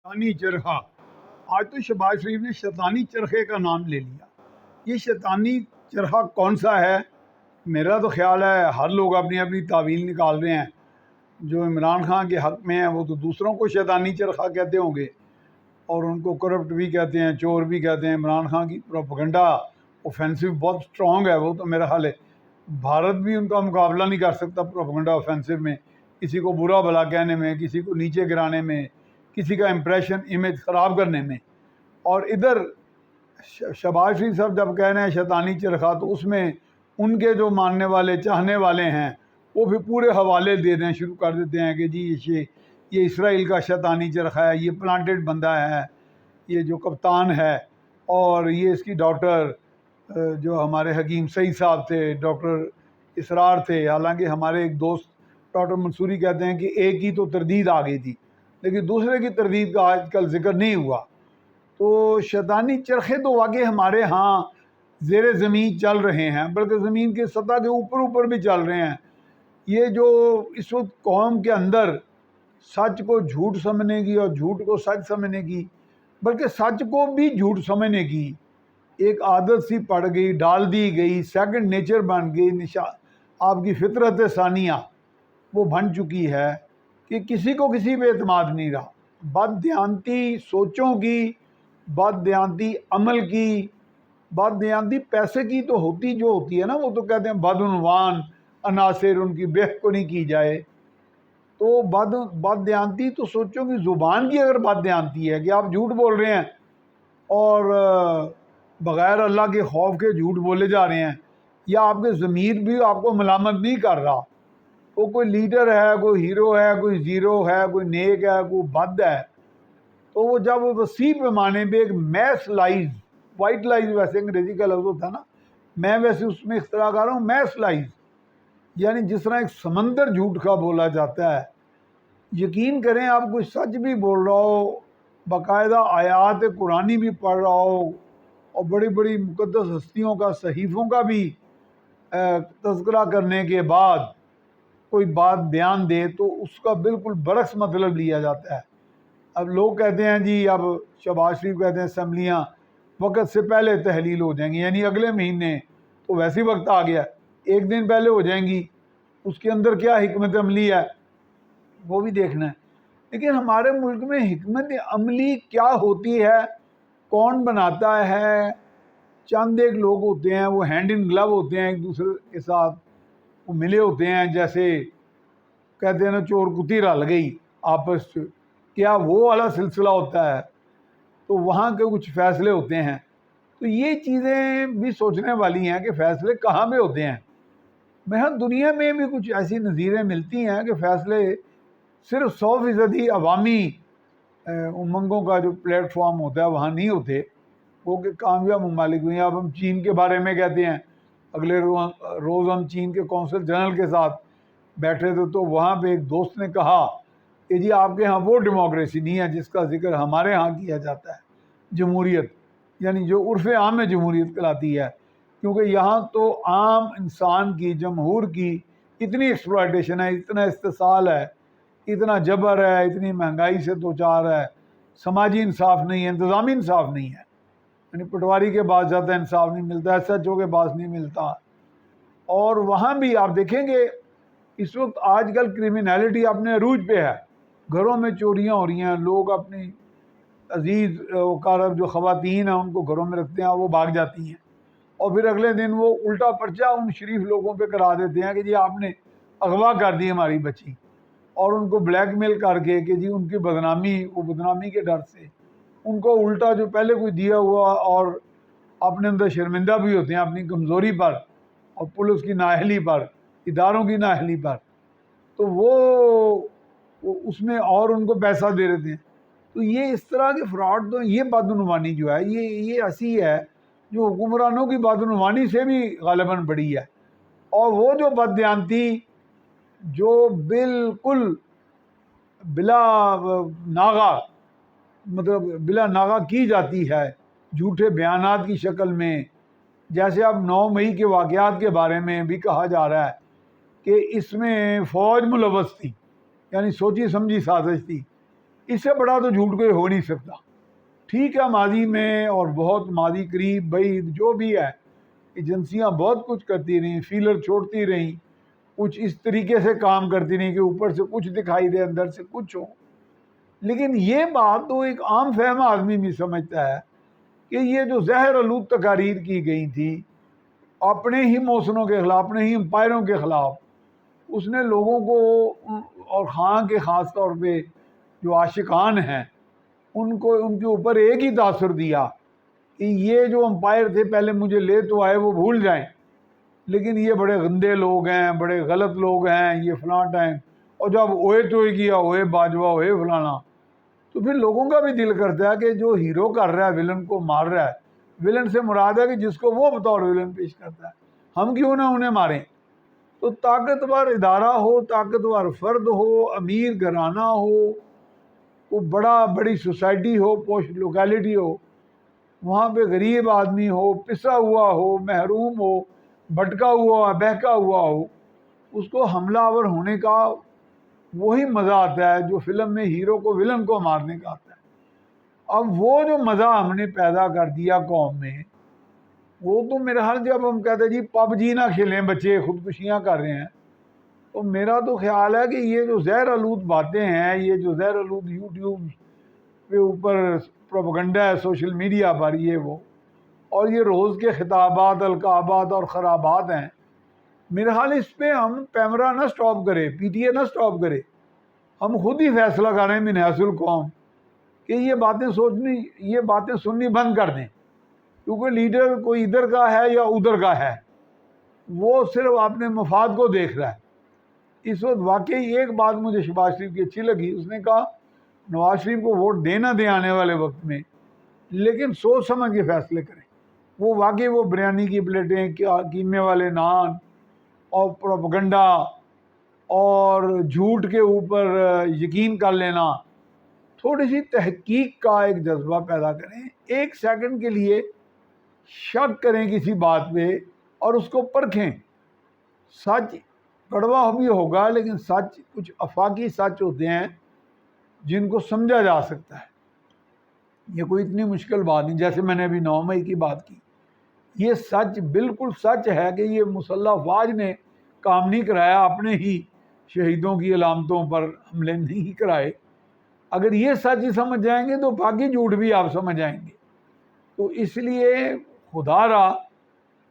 شیطانی چرخہ۔ آج تو شہباز شریف نے شیطانی چرخے کا نام لے لیا۔ یہ شیطانی چرخہ کون سا ہے؟ میرا تو خیال ہے ہر لوگ اپنی اپنی تعویل نکال رہے ہیں۔ جو عمران خان کے حق میں ہیں وہ تو دوسروں کو شیطانی چرخہ کہتے ہوں گے، اور ان کو کرپٹ بھی کہتے ہیں، چور بھی کہتے ہیں۔ عمران خان کی پروپیگنڈا اوفینسو بہت سٹرونگ ہے، وہ تو میرا خیال ہے بھارت بھی ان کا مقابلہ نہیں کر سکتا پروپیگنڈا اوفینسو میں، کسی کو برا بھلا کہنے میں، کسی کو نیچے گرانے میں، کسی کا امپریشن امیج خراب کرنے میں۔ اور ادھر شہباز شریف صاحب جب کہہ رہے ہیں شیطانی چرخہ، تو اس میں ان کے جو ماننے والے چاہنے والے ہیں وہ بھی پورے حوالے دے دیں شروع کر دیتے ہیں کہ جی یہ اسرائیل کا شیطانی چرخہ ہے، یہ پلانٹڈ بندہ ہے، یہ جو کپتان ہے، اور یہ اس کی ڈاکٹر جو ہمارے حکیم سعید صاحب تھے، ڈاکٹر اسرار تھے۔ حالانکہ ہمارے ایک دوست ڈاکٹر منصوری کہتے ہیں کہ ایک کی تو تردید آ گئی تھی، لیکن دوسرے کی تردید کا آج کل ذکر نہیں ہوا۔ تو شیطانی چرخے تو واقعی ہمارے ہاں زیر زمین چل رہے ہیں، بلکہ زمین کے سطح کے اوپر بھی چل رہے ہیں۔ یہ جو اس وقت قوم کے اندر سچ کو جھوٹ سمجھنے کی اور جھوٹ کو سچ سمجھنے کی، بلکہ سچ کو بھی جھوٹ سمجھنے کی ایک عادت سی پڑ گئی، ڈال دی گئی، سیکنڈ نیچر بن گئی، آپ کی فطرت ثانیہ وہ بن چکی ہے کہ کسی کو کسی پہ اعتماد نہیں رہا۔ بد دیانتی سوچوں کی، بد دیانتی عمل کی، بد دیانتی پیسے کی تو ہوتی جو ہوتی ہے نا، وہ تو کہتے ہیں بدعنوان عناصر ان کی بے کو نہیں کی جائے۔ تو بد دیانتی تو سوچوں کی زبان کی اگر بد دیانتی ہے کہ آپ جھوٹ بول رہے ہیں اور بغیر اللہ کے خوف کے جھوٹ بولے جا رہے ہیں، یا آپ کے ضمیر بھی آپ کو ملامت نہیں کر رہا، وہ کوئی لیڈر ہے، کوئی ہیرو ہے، کوئی زیرو ہے، کوئی نیک ہے، کوئی بد ہے، تو وہ جب وسیع پیمانے پہ ایک میس لائز، وائٹ لائز ویسے انگریزی کا لفظ ہوتا ہے نا، میں ویسے اس میں اختراع کر رہا ہوں میس لائز، یعنی جس طرح ایک سمندر جھوٹ کا بولا جاتا ہے۔ یقین کریں آپ کوئی سچ بھی بول رہا ہو، باقاعدہ آیات قرآنی بھی پڑھ رہا ہو، اور بڑی بڑی مقدس ہستیوں کا، صحیفوں کا بھی تذکرہ کرنے کے بعد کوئی بات بیان دے، تو اس کا بالکل برعکس مطلب لیا جاتا ہے۔ اب لوگ کہتے ہیں جی، اب شہباز شریف کہتے ہیں اسمبلیاں وقت سے پہلے تحلیل ہو جائیں گی، یعنی اگلے مہینے، تو ویسے ہی وقت آ گیا، ایک دن پہلے ہو جائیں گی۔ اس کے اندر کیا حکمت عملی ہے وہ بھی دیکھنا ہے۔ لیکن ہمارے ملک میں حکمت عملی کیا ہوتی ہے، کون بناتا ہے؟ چند ایک لوگ ہوتے ہیں، وہ ہینڈ ان گلو ہوتے ہیں، ایک دوسرے کے ساتھ وہ ملے ہوتے ہیں، جیسے کہتے ہیں نا چور کتی رل گئی آپس، کیا وہ والا سلسلہ ہوتا ہے؟ تو وہاں کے کچھ فیصلے ہوتے ہیں۔ تو یہ چیزیں بھی سوچنے والی ہیں کہ فیصلے کہاں پہ ہوتے ہیں۔ دنیا میں بھی کچھ ایسی نظیریں ملتی ہیں کہ فیصلے صرف 100% عوامی امنگوں کا جو پلیٹ فارم ہوتا ہے وہاں نہیں ہوتے، وہ کہ کامیاب ممالک ہوئی ہیں۔ اب ہم چین کے بارے میں کہتے ہیں، اگلے روز ہم چین کے کونسل جنرل کے ساتھ بیٹھے تھے، تو وہاں پہ ایک دوست نے کہا کہ جی آپ کے ہاں وہ ڈیموکریسی نہیں ہے جس کا ذکر ہمارے ہاں کیا جاتا ہے، جمہوریت، یعنی جو عرف عام میں جمہوریت کہلاتی ہے، کیونکہ یہاں تو عام انسان کی، جمہور کی اتنی ایکسپلائٹیشن ہے، اتنا استحصال ہے، اتنا جبر ہے، اتنی مہنگائی سے دوچار ہے، سماجی انصاف نہیں ہے، انتظامی انصاف نہیں ہے، یعنی پٹواری کے بعد زیادہ انصاف نہیں ملتا، ایس ایچ او کے پاس نہیں ملتا۔ اور وہاں بھی آپ دیکھیں گے اس وقت آج کل کرمینالٹی اپنے عروج پہ ہے، گھروں میں چوریاں ہو رہی ہیں، لوگ اپنی عزیز وقارب جو خواتین ہیں ان کو گھروں میں رکھتے ہیں، وہ بھاگ جاتی ہیں، اور پھر اگلے دن وہ الٹا پرچہ ان شریف لوگوں پہ کرا دیتے ہیں کہ جی آپ نے اغوا کر دی ہماری بچی، اور ان کو بلیک میل کر کے کہ جی ان کی بدنامی، وہ بدنامی کے ڈر سے ان کو الٹا جو پہلے کوئی دیا ہوا، اور اپنے اندر شرمندہ بھی ہوتے ہیں اپنی کمزوری پر، اور پولیس کی نااہلی پر، اداروں کی نااہلی پر، تو وہ اس میں اور ان کو پیسہ دے دیتے ہیں۔ تو یہ اس طرح کے فراڈ، تو یہ بدعنوانی جو ہے یہ ایسی ہے جو حکمرانوں کی بدعنوانی سے بھی غالباً بڑی ہے۔ اور وہ جو بددیانتی جو بالکل بلا ناغہ، مطلب بلا ناغہ کی جاتی ہے جھوٹے بیانات کی شکل میں، جیسے اب 9 مئی کے واقعات کے بارے میں بھی کہا جا رہا ہے کہ اس میں فوج ملوث تھی، یعنی سوچی سمجھی سازش تھی، اس سے بڑا تو جھوٹ کوئی ہو نہیں سکتا۔ ٹھیک ہے، ماضی میں اور بہت ماضی قریب بعید جو بھی ہے، ایجنسیاں بہت کچھ کرتی رہیں، فیلر چھوڑتی رہیں، کچھ اس طریقے سے کام کرتی رہیں کہ اوپر سے کچھ دکھائی دے اندر سے کچھ ہو۔ لیکن یہ بات تو ایک عام فہم آدمی بھی سمجھتا ہے کہ یہ جو زہر آلود تقاریر کی گئی تھی اپنے ہی موسنوں کے خلاف، اپنے ہی امپائروں کے خلاف، اس نے لوگوں کو اور خاں کے خاص طور پہ جو عاشقان ہیں ان کو ان کے اوپر ایک ہی تاثر دیا کہ یہ جو امپائر تھے پہلے مجھے لے تو آئے، وہ بھول جائیں، لیکن یہ بڑے گندے لوگ ہیں، بڑے غلط لوگ ہیں، یہ فلاں ٹائم، اور جب اوئے توئے کیا، اوئے باجوہ، اوئے فلانا، تو پھر لوگوں کا بھی دل کرتا ہے کہ جو ہیرو کر رہا ہے ولن کو مار رہا ہے، ولن سے مراد ہے کہ جس کو وہ بطور ولن پیش کرتا ہے، ہم کیوں نہ انہیں ماریں۔ تو طاقتور ادارہ ہو، طاقتور فرد ہو، امیر گھرانہ ہو، وہ بڑی سوسائٹی ہو، پوش لوکیلٹی ہو، وہاں پہ غریب آدمی ہو، پسا ہوا ہو، محروم ہو، بھٹکا ہوا، بہکا ہوا ہو، اس کو حملہ آور ہونے کا وہی مزہ آتا ہے جو فلم میں ہیرو کو ولن کو مارنے کا آتا ہے۔ اب وہ جو مزہ ہم نے پیدا کر دیا قوم میں، وہ تو میرے حال جب ہم کہتے ہیں جی پب جی نہ کھیلیں بچے خودکشیاں کر رہے ہیں، تو میرا تو خیال ہے کہ یہ جو زہر آلود باتیں ہیں، یہ جو زہر آلود یوٹیوب پہ اوپر پروپیگنڈا ہے سوشل میڈیا پر، یہ وہ اور یہ روز کے خطابات، القابات اور خرابات ہیں، میرے حال اس پہ ہم پیمرا نہ سٹاپ کرے، پی ٹی اے نہ سٹاپ کرے، ہم خود ہی فیصلہ کریں من حیث القوم کہ یہ باتیں سننی بند کر دیں، کیونکہ لیڈر کوئی ادھر کا ہے یا ادھر کا ہے، وہ صرف اپنے مفاد کو دیکھ رہا ہے۔ اس وقت واقعی ایک بات مجھے شہباز شریف کی اچھی لگی، اس نے کہا نواز شریف کو ووٹ دینا دیں آنے والے وقت میں، لیکن سوچ سمجھ کے فیصلے کریں۔ وہ واقعی وہ بریانی کی پلیٹیں، قیمے والے نان اور پروپیگنڈا اور جھوٹ کے اوپر یقین کر لینا، تھوڑی سی تحقیق کا ایک جذبہ پیدا کریں، ایک سیکنڈ کے لیے شک کریں کسی بات پہ اور اس کو پرکھیں۔ سچ کڑوا بھی ہوگا، لیکن سچ کچھ آفاقی سچ ہوتے ہیں جن کو سمجھا جا سکتا ہے، یہ کوئی اتنی مشکل بات نہیں۔ جیسے میں نے ابھی 9 مئی کی بات کی، یہ سچ بالکل سچ ہے کہ یہ مسلح افواج نے کام نہیں کرایا، اپنے ہی شہیدوں کی علامتوں پر حملے نہیں کرائے۔ اگر یہ سچ سمجھ جائیں گے تو باقی جھوٹ بھی آپ سمجھ جائیں گے۔ تو اس لیے خدا را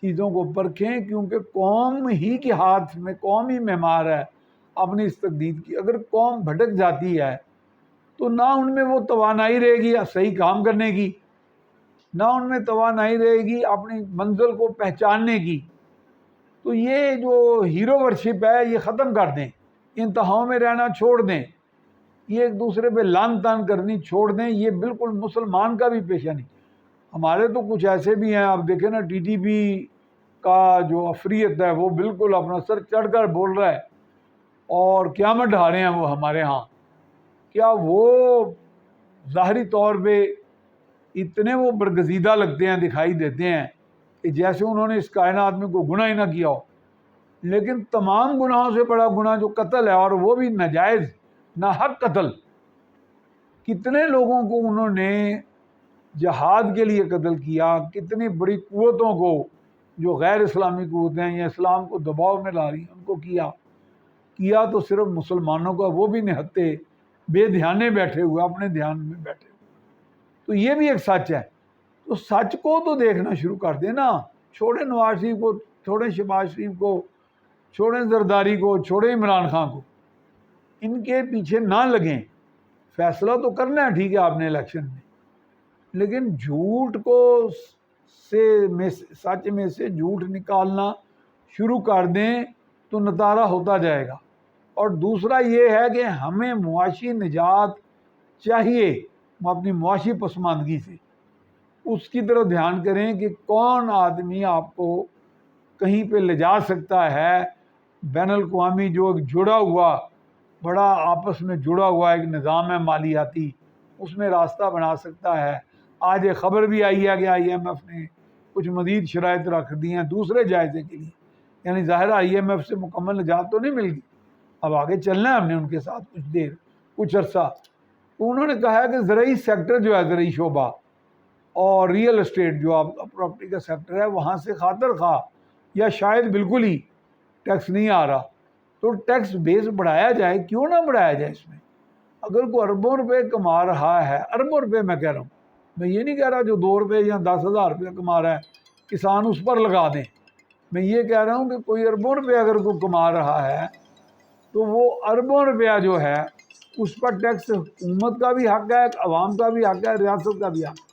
چیزوں کو پرکھیں، کیونکہ قوم ہی کے ہاتھ میں، قوم ہی معمار ہے اپنی اس تقدیر کی۔ اگر قوم بھٹک جاتی ہے تو نہ ان میں وہ توانائی رہے گی صحیح کام کرنے کی، نہ ان میں توانائی رہے گی اپنی منزل کو پہچاننے کی۔ تو یہ جو ہیرو ورشپ ہے یہ ختم کر دیں، انتہاؤں میں رہنا چھوڑ دیں، یہ ایک دوسرے پہ لان تان کرنی چھوڑ دیں، یہ بالکل مسلمان کا بھی پیشہ نہیں۔ ہمارے تو کچھ ایسے بھی ہیں، آپ دیکھیں نا، ٹی ٹی پی کا جو افریت ہے وہ بالکل اپنا سر چڑھ کر بول رہا ہے اور قیامت ڈھا رہے ہیں وہ ہمارے ہاں۔ کیا وہ ظاہری طور پہ اتنے وہ برگزیدہ لگتے ہیں، دکھائی دیتے ہیں کہ جیسے انہوں نے اس کائنات میں کوئی گناہ ہی نہ کیا ہو، لیکن تمام گناہوں سے بڑا گناہ جو قتل ہے، اور وہ بھی ناجائز ناحق قتل، کتنے لوگوں کو انہوں نے جہاد کے لیے قتل کیا، کتنی بڑی قوتوں کو جو غیر اسلامی قوتیں ہیں یا اسلام کو دباؤ میں لا رہی ہیں ان کو کیا تو صرف مسلمانوں کا، وہ بھی نہتے بے دھیانے بیٹھے ہوئے، اپنے دھیان میں بیٹھے ہوئے۔ تو یہ بھی ایک سچ ہے۔ تو سچ کو تو دیکھنا شروع کر دیں نا، چھوڑیں نواز شریف کو، چھوڑیں شہباز شریف کو، چھوڑیں زرداری کو، چھوڑیں عمران خان کو، ان کے پیچھے نہ لگیں۔ فیصلہ تو کرنا ہے ٹھیک ہے آپ نے الیکشن میں، لیکن جھوٹ کو سچ میں سے جھوٹ نکالنا شروع کر دیں تو نتارا ہوتا جائے گا۔ اور دوسرا یہ ہے کہ ہمیں معاشی نجات چاہیے، اپنی معاشی پسماندگی سے اس کی طرف دھیان کریں کہ کون آدمی آپ کو کہیں پہ لے جا سکتا ہے، بین الاقوامی جو ایک جڑا ہوا، بڑا آپس میں جڑا ہوا ایک نظام ہے مالیاتی، اس میں راستہ بنا سکتا ہے۔ آج ایک خبر بھی آئی ہے کہ آئی ایم ایف نے کچھ مزید شرائط رکھ دی ہیں دوسرے جائزے کے لیے، یعنی ظاہر آئی ایم ایف سے مکمل نجات تو نہیں مل گئی، اب آگے چلنا ہے ہم نے ان کے ساتھ کچھ دیر، کچھ عرصہ۔ تو انہوں نے کہا ہے کہ زرعی سیکٹر جو ہے، زرعی شعبہ اور ریئل اسٹیٹ جو آپ پراپرٹی کا سیکٹر ہے، وہاں سے خاطر خواہ یا شاید بالکل ہی ٹیکس نہیں آ رہا، تو ٹیکس بیس بڑھایا جائے، کیوں نہ بڑھایا جائے؟ اس میں اگر کوئی اربوں روپے کما رہا ہے، اربوں روپے میں کہہ رہا ہوں، میں یہ نہیں کہہ رہا جو 2 روپے یا 10,000 روپے کما رہا ہے کسان اس پر لگا دیں، میں یہ کہہ رہا ہوں کہ کوئی اربوں روپے اگر کوئی کما رہا ہے تو وہ اربوں روپیہ جو ہے اس پر ٹیکس حکومت کا بھی حق ہے، عوام کا بھی حق ہے، ریاست کا بھی حق ہے۔